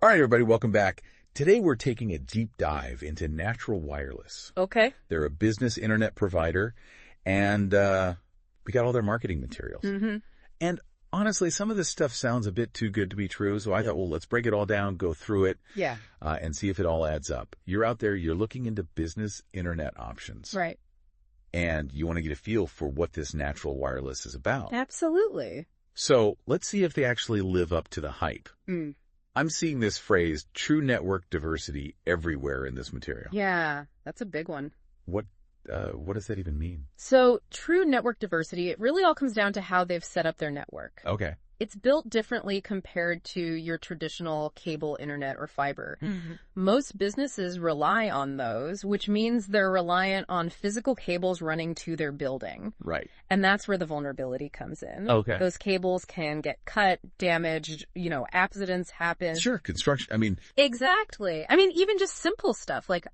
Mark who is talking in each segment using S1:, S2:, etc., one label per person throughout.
S1: All right, everybody, welcome back. Today we're taking a deep dive into Natural Wireless.
S2: Okay.
S1: They're a business internet provider, and we got all their marketing materials. And honestly, some of this stuff sounds a bit too good to be true, so I thought, well, let's break it all down, go through it,
S2: Yeah.
S1: and see if it all adds up. You're out there, you're looking into business internet options.
S2: Right.
S1: And you want to get a feel for what this Natural Wireless is about.
S2: Absolutely.
S1: So let's see if they actually live up to the hype. I'm seeing this phrase, true network diversity, everywhere in this material.
S2: Yeah, that's a big one.
S1: What does that even mean?
S2: So true network diversity, it really all comes down to how they've set up their network.
S1: Okay.
S2: It's built differently compared to your traditional cable internet or fiber. Most businesses rely on those, which means they're reliant on physical cables running to their building.
S1: Right.
S2: And that's where the vulnerability comes in.
S1: Okay.
S2: Those cables can get cut, damaged, accidents happen.
S1: Sure, construction,
S2: Exactly. Even just simple stuff like,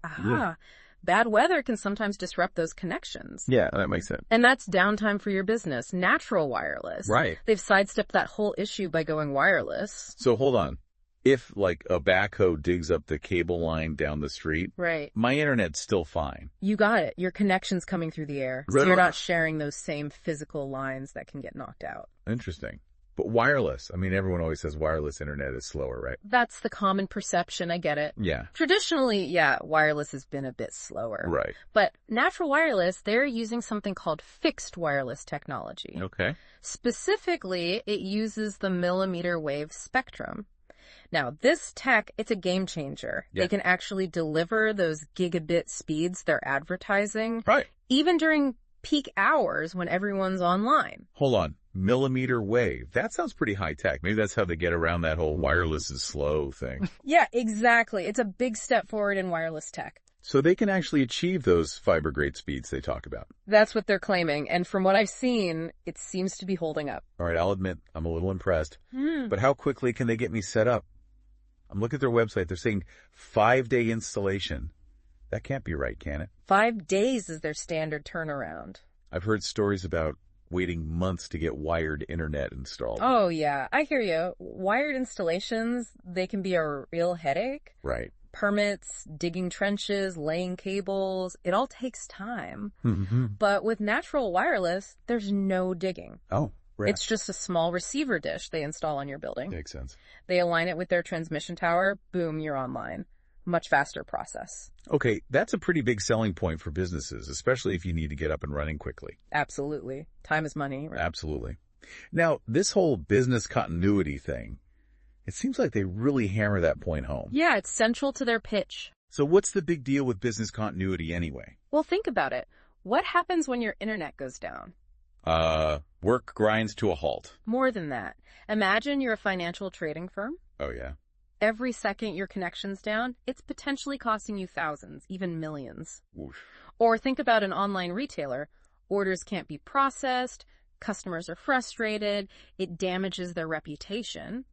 S2: bad weather can sometimes disrupt those connections.
S1: Yeah, that makes sense.
S2: And that's downtime for your business. Natural Wireless.
S1: Right.
S2: They've sidestepped that whole issue by going wireless.
S1: So hold on. If, like, a backhoe digs up the cable line down the street,
S2: Right.
S1: my internet's still fine.
S2: You got it. Your connection's coming through the air. So
S1: Right.
S2: you're not sharing those same physical lines that can get knocked out.
S1: Interesting. But wireless, everyone always says wireless internet is slower, right?
S2: That's the common perception. I get it.
S1: Yeah.
S2: Traditionally, wireless has been a bit slower.
S1: Right.
S2: But Natural Wireless, they're using something called fixed wireless technology.
S1: Okay.
S2: Specifically, it uses the millimeter wave spectrum. Now, this tech, it's a game changer.
S1: Yeah.
S2: They can actually deliver those gigabit speeds they're advertising,
S1: Right.
S2: even during peak hours when everyone's online.
S1: Hold on. Millimeter wave. That sounds pretty high tech. Maybe that's how they get around that whole wireless is slow thing.
S2: Yeah, exactly. It's a big step forward in wireless tech.
S1: So they can actually achieve those fiber grade speeds they talk about.
S2: That's what they're claiming. And from what I've seen, it seems to be holding up.
S1: All right, I'll admit I'm a little impressed. But how quickly can they get me set up? I'm looking at their website. They're saying 5-day installation. That can't be right, can it?
S2: 5 days is their standard turnaround.
S1: I've heard stories about waiting months to get wired internet installed.
S2: Oh, yeah. I hear you. Wired installations, they can be a real headache.
S1: Right.
S2: Permits, digging trenches, laying cables, it all takes time. But with Natural Wireless, there's no digging.
S1: Oh, right.
S2: It's just a small receiver dish they install on your building.
S1: Makes sense.
S2: They align it with their transmission tower, boom, you're online. Much faster process.
S1: Okay, that's a pretty big selling point for businesses, especially if you need to get up and running quickly.
S2: Absolutely. Time is money. Right?
S1: Absolutely. Now, this whole business continuity thing, it seems like they really hammer that point home.
S2: Yeah, it's central to their pitch.
S1: So what's the big deal with business continuity anyway?
S2: Well, think about it. What happens when your internet goes down?
S1: Work grinds to a halt.
S2: More than that. Imagine you're a financial trading firm.
S1: Oh, yeah.
S2: Every second your connection's down, it's potentially costing you thousands, even millions.
S1: Whoosh.
S2: Or think about an online retailer. Orders can't be processed, customers are frustrated, it damages their reputation.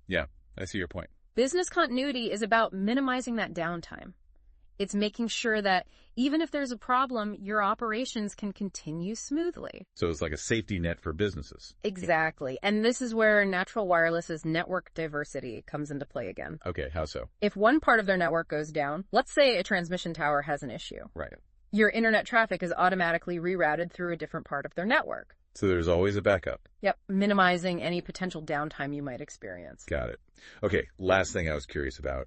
S1: Yeah, I see your point.
S2: Business continuity is about minimizing that downtime. It's making sure that even if there's a problem, your operations can continue smoothly.
S1: So it's like a safety net for businesses.
S2: Exactly. And this is where Natural Wireless's network diversity comes into play again.
S1: Okay, how so?
S2: If one part of their network goes down, let's say a transmission tower has an issue.
S1: Right.
S2: Your internet traffic is automatically rerouted through a different part of their network.
S1: So there's always a backup.
S2: Yep, minimizing any potential downtime you might experience.
S1: Got it. Okay, last thing I was curious about.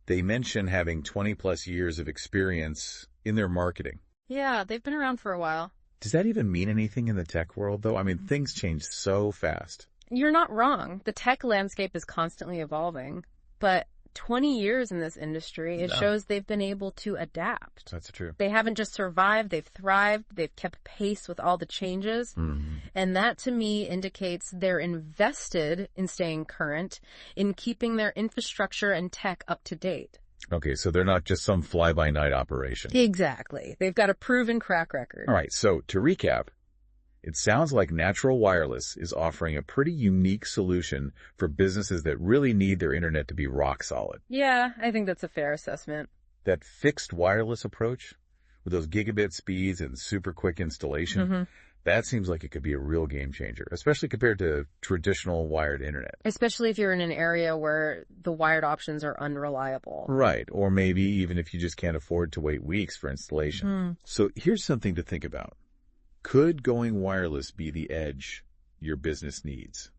S1: They mention having 20 plus years of experience in their marketing.
S2: Yeah, they've been around for a while.
S1: Does that even mean anything in the tech world, though? Things change so fast.
S2: You're not wrong. The tech landscape is constantly evolving. But 20 years in this industry, it shows they've been able to adapt.
S1: That's true.
S2: They haven't just survived, they've thrived, they've kept pace with all the changes. And that to me indicates they're invested in staying current, in keeping their infrastructure and tech up to date.
S1: Okay, so they're not just some fly-by-night operation.
S2: Exactly. They've got a proven track record.
S1: All right, so to recap, it sounds like Natural Wireless is offering a pretty unique solution for businesses that really need their internet to be rock solid.
S2: Yeah, I think that's a fair assessment.
S1: That fixed wireless approach with those gigabit speeds and super quick installation, That seems like it could be a real game changer, especially compared to traditional wired internet.
S2: Especially if you're in an area where the wired options are unreliable.
S1: Right. Or maybe even if you just can't afford to wait weeks for installation. So here's something to think about. Could going wireless be the edge your business needs?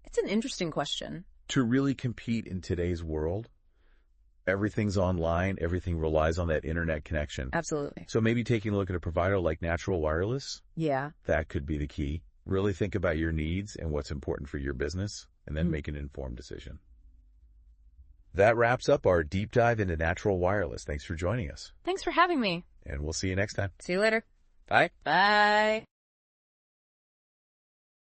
S2: It's an interesting question.
S1: To really compete in today's world, everything's online, everything relies on that internet connection.
S2: Absolutely.
S1: So maybe taking a look at a provider like Natural Wireless,
S2: Yeah.
S1: that could be the key. Really think about your needs and what's important for your business, and then make an informed decision. That wraps up our deep dive into Natural Wireless. Thanks for joining us.
S2: Thanks for having me.
S1: And we'll see you next time.
S2: See you later.
S1: Bye.
S2: Bye.